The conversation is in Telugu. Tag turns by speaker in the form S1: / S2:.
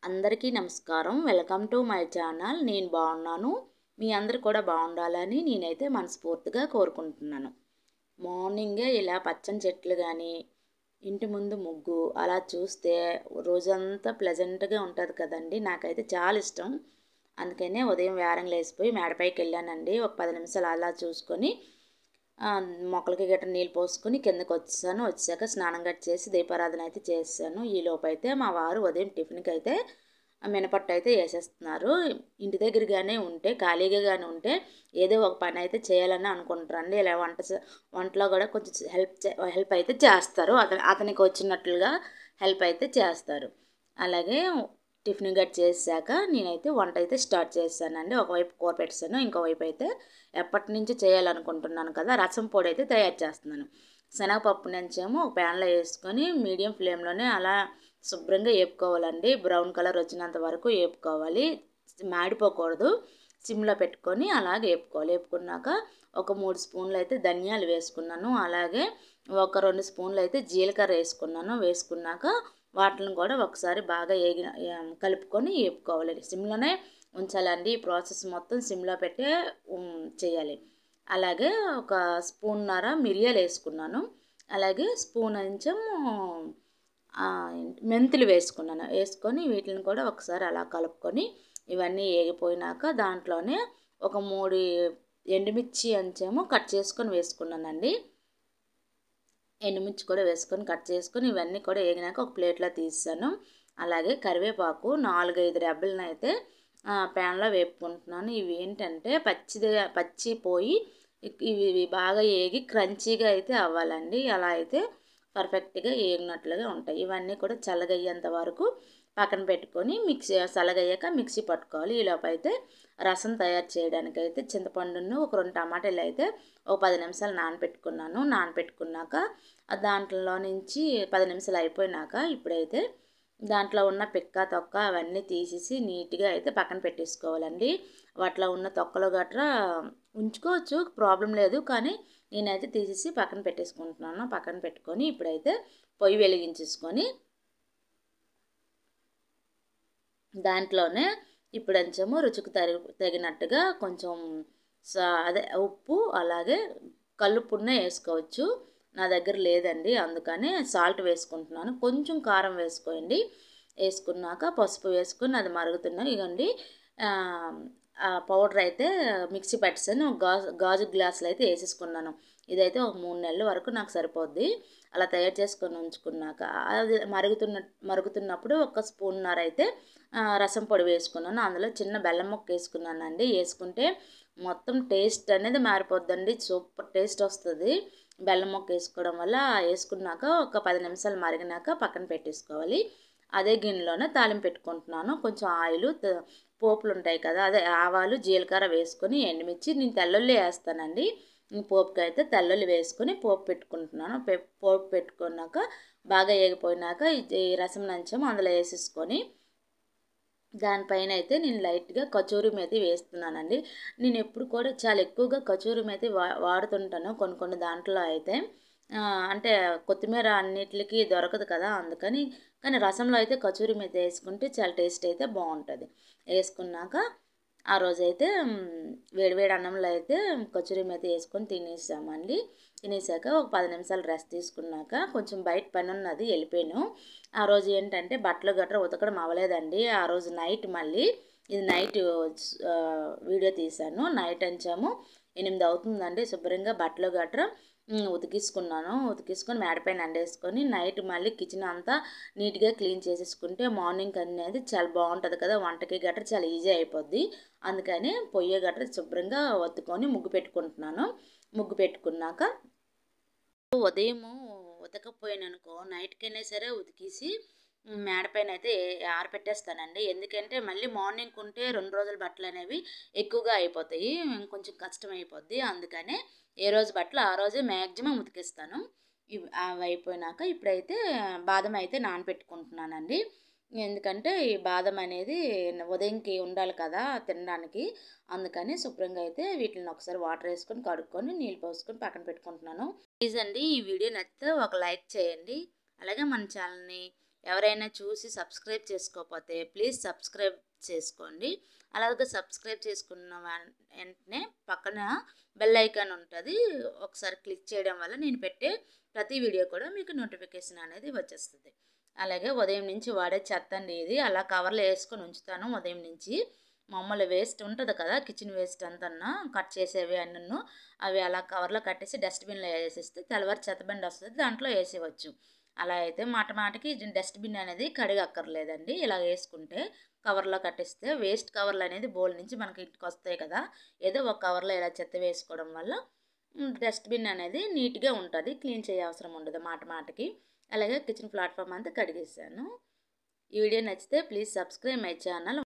S1: అందరికీ నమస్కారం. Welcome to my channel. నేను బాగున్నాను. మీ అందరూ కూడా బాగుండాలని నేనైతే మనస్ఫూర్తిగా కోరుకుంటున్నాను. మార్నింగే ఇలా పచ్చని చెట్లు కానీ, ఇంటి ముందు ముగ్గు అలా చూస్తే రోజంతా ప్లెజెంట్గా ఉంటుంది కదండి. నాకైతే చాలా ఇష్టం. అందుకనే ఉదయం వేరంగా లేసిపోయి మేడపైకి వెళ్ళానండి. ఒక 10 నిమిషాలు అలా చూసుకొని మొక్కలకి గట్రా నీళ్ళు పోసుకొని కిందకి వచ్చేసాను. వచ్చాక స్నానం గట్రా చేసి దీపారాధన అయితే చేసాను. ఈలోపు అయితే మా వారు ఉదయం టిఫిన్కి అయితే మినపట్టు అయితే వేసేస్తున్నారు. ఇంటి దగ్గరగానే ఉంటే ఖాళీగానే ఉంటే ఏదో ఒక పని అయితే చేయాలని అనుకుంటారండి. ఇలా వంటలో కూడా కొంచెం హెల్ప్ అయితే చేస్తారు. అతనికి వచ్చినట్లుగా హెల్ప్ అయితే చేస్తారు. అలాగే టిఫిన్ గట్ చేశాక నేనైతే వంట అయితే స్టార్ట్ చేశానండి. ఒకవైపు కూర పెట్టాను, ఇంకోవైపు అయితే ఎప్పటి నుంచి చేయాలనుకుంటున్నాను కదా రసం పొడి అయితే తయారు చేస్తున్నాను. శనగపప్పు నుంచేమో ఒక ప్యాన్లో వేసుకొని మీడియం ఫ్లేమ్లోనే అలా శుభ్రంగా వేపుకోవాలండి. బ్రౌన్ కలర్ వచ్చినంత వరకు వేపుకోవాలి, మాడిపోకూడదు. సిమ్లో పెట్టుకొని అలాగే వేపుకోవాలి. వేపుకున్నాక ఒక 3 స్పూన్లు అయితే ధనియాలు వేసుకున్నాను. అలాగే ఒక 2 స్పూన్లు అయితే జీలకర్ర వేసుకున్నాను. వేసుకున్నాక వాటిని కూడా ఒకసారి బాగా కలుపుకొని వేపుకోవాలి. సిమ్లోనే ఉంచాలండి. ఈ ప్రాసెస్ మొత్తం సిమ్లో పెట్టే చేయాలి. అలాగే ఒక స్పూన్నర మిరియాలు వేసుకున్నాను. అలాగే స్పూన్ కొంచెం మెంతులు వేసుకున్నాను. వేసుకొని వీటిని కూడా ఒకసారి అలా కలుపుకొని ఇవన్నీ వేగిపోయినాక దాంట్లోనే ఒక 3 ఎండుమిర్చి అంచేమో కట్ చేసుకొని వేసుకున్నానండి. ఎండుమిర్చి కూడా వేసుకొని కట్ చేసుకొని ఇవన్నీ కూడా వేగినాక ఒక ప్లేట్లో తీసాను. అలాగే కరివేపాకు 4-5 రెబ్బలను అయితే ప్యాన్లో వేపుకుంటున్నాను. ఇవి ఏంటంటే పచ్చి పోయి ఇవి బాగా వేగి క్రంచీగా అయితే అవ్వాలండి. అలా అయితే పర్ఫెక్ట్గా వేగినట్లుగా ఉంటాయి. ఇవన్నీ కూడా చల్లగయ్యేంత వరకు పక్కన పెట్టుకొని చల్లగయ్యాక మిక్సీ పట్టుకోవాలి. ఈలోపు అయితే రసం తయారు చేయడానికి అయితే చింతపండును ఒక 2 టమాటాలు అయితే ఒక 10 నిమిషాలు నానపెట్టుకున్నాక దాంట్లో నుంచి 10 నిమిషాలు అయిపోయినాక ఇప్పుడైతే దాంట్లో ఉన్న పిక్క తొక్క అవన్నీ తీసేసి నీట్గా అయితే పక్కన పెట్టేసుకోవాలండి. వాటిలో ఉన్న తొక్కలు గట్రా ఉంచుకోవచ్చు, ప్రాబ్లం లేదు. కానీ నేనైతే తీసేసి పక్కన పెట్టేసుకుంటున్నాను. పక్కన పెట్టుకొని ఇప్పుడైతే పొయ్యి వెలిగించేసుకొని దాంట్లోనే ఇప్పుడంచెము రుచికి తగినట్టుగా కొంచెం ఉప్పు అలాగే కల్లుప్పునే వేసుకోవచ్చు. నా దగ్గర లేదండి, అందుకని సాల్ట్ వేసుకుంటున్నాను. కొంచెం కారం వేసుకోండి. వేసుకున్నాక పసుపు వేసుకొని అది మరుగుతున్నాయి. ఇగండి పౌడర్ అయితే మిక్సీ పట్టేసాను. గాజు గ్లాసులు అయితే వేసేసుకున్నాను. ఇదైతే ఒక 3 నెలల వరకు నాకు సరిపోద్ది. అలా తయారు చేసుకొని ఉంచుకున్నాక అది మరుగుతున్నప్పుడు ఒక స్పూన్నర అయితే రసం పొడి వేసుకున్నాను. అందులో చిన్న బెల్లం ముక్క వేసుకున్నానండి. వేసుకుంటే మొత్తం టేస్ట్ అనేది మారిపోద్దండి. సూపర్ టేస్ట్ వస్తుంది బెల్లం ముక్క వేసుకోవడం వల్ల. వేసుకున్నాక ఒక 10 నిమిషాలు మరిగినాక పక్కన పెట్టేసుకోవాలి. అదే గిన్నెలోనే తాలింపు పెట్టుకుంటున్నాను. కొంచెం ఆయిల్, పోపులు ఉంటాయి కదా, అదే ఆవాలు జీలకర్ర వేసుకొని ఎండుమిర్చి నేను తెల్లుల్లి వేస్తానండి. పోపుకి అయితే తెల్లుల్లి వేసుకొని పోపు పెట్టుకుంటున్నాను. పోపు పెట్టుకున్నాక బాగా వేగిపోయినాక ఈ రసం నంచం అందులో వేసేసుకొని దానిపైన అయితే నేను లైట్గా కచూరి మేతి వేస్తున్నానండి. నేను ఎప్పుడు కూడా చాలా ఎక్కువగా కచూరి మేతి వాడుతుంటాను. కొన్ని దాంట్లో అయితే అంటే కొత్తిమీర అన్నిటికి దొరకదు కదా, అందుకని. కానీ రసంలో అయితే కచూరి మేతి వేసుకుంటే చాలా టేస్ట్ అయితే బాగుంటుంది. వేసుకున్నాక ఆ రోజైతే వేడివేడి అన్నంలో అయితే కచూరి మేతి వేసుకొని తినేసామండి. తినేసాక ఒక 10 నిమిషాలు రెస్ట్ తీసుకున్నాక కొంచెం బయట పని ఉన్నది, వెళ్ళిపోయాను. ఆ రోజు ఏంటంటే బట్టలు గట్రా ఉతకడం అవ్వలేదండి. ఆ రోజు నైట్ మళ్ళీ ఇది నైట్ వీడియో తీశాను. నైట్ అంచాము 8 అవుతుందండి. శుభ్రంగా బట్టలు గట్రా ఉతికిసుకొని మేడపైన ఎండేసుకొని నైట్ మళ్ళీ కిచెన్ అంతా నీట్గా క్లీన్ చేసేసుకుంటే మార్నింగ్ అనేది చాలా బాగుంటుంది కదా, వంటకి గట్రా చాలా ఈజీ అయిపోద్ది. అందుకని పొయ్యి గట్రా శుభ్రంగా ఒత్తుకొని ముగ్గు పెట్టుకుంటున్నాను. ముగ్గు పెట్టుకున్నాక ఉదయము ఉతకపోయాననుకో నైట్కైనా సరే ఉతికేసి మేడపైన అయితే ఆరపెట్టేస్తానండి. ఎందుకంటే మళ్ళీ మార్నింగ్ ఉంటే 2 రోజుల బట్టలు అనేవి ఎక్కువగా అయిపోతాయి, కొంచెం కష్టం అయిపోద్ది. అందుకనే ఏ రోజు బట్టలు ఆ రోజే మ్యాక్సిమం ఉతికిస్తాను. అవి అయిపోయినాక ఇప్పుడైతే బాదం అయితే నానపెట్టుకుంటున్నానండి. ఎందుకంటే ఈ బాదం అనేది ఉదయంకి ఉండాలి కదా తినడానికి, అందుకని శుభ్రంగా అయితే వీటిని ఒకసారి వాటర్ వేసుకొని కడుక్కొని నీళ్ళు పోసుకొని పక్కన పెట్టుకుంటున్నాను. ప్లీజ్ అండి, ఈ వీడియో నచ్చితే ఒక లైక్ చేయండి. అలాగే మన ఛానల్ని ఎవరైనా చూసి సబ్స్క్రైబ్ చేసుకోకపోతే ప్లీజ్ సబ్స్క్రైబ్ చేసుకోండి. అలాగే సబ్స్క్రైబ్ చేసుకున్న వెంటనే పక్కన బెల్ ఐకాన్ ఉంటుంది, ఒకసారి క్లిక్ చేయడం వల్ల నేను పెట్టే ప్రతి వీడియో కూడా మీకు నోటిఫికేషన్ అనేది వచ్చేస్తుంది. అలాగే ఉదయం నుంచి వాడే చెత్త అండి ఇది, అలా కవర్లో వేసుకొని ఉంచుతాను. ఉదయం నుంచి మామూలు వేస్ట్ ఉంటుంది కదా, కిచెన్ వేస్ట్ అంతన్నా కట్ చేసేవి అన్నను అవి అలా కవర్లో కట్టేసి డస్ట్బిన్లో వేసేస్తే తెల్లవారు చెత్తబండి వస్తుంది, దాంట్లో వేసేవచ్చు. అలా అయితే మాటికి డస్ట్బిన్ అనేది కడిగక్కర్లేదండి. ఇలా వేసుకుంటే కవర్లో కట్టేస్తే వేస్ట్ కవర్లు అనేది బోల్ నుంచి మనకి ఇంటికి వస్తాయి కదా, ఏదో ఒక కవర్లో ఇలా చెత్త వేసుకోవడం వల్ల డస్ట్బిన్ అనేది నీట్గా ఉంటుంది, క్లీన్ చేయ అవసరం ఉండదు మాటికి. అలాగే కిచెన్ ప్లాట్ఫామ్ అంతా కడిగేసాను. ఈ వీడియో నచ్చితే ప్లీజ్ సబ్స్క్రైబ్ మై ఛానల్.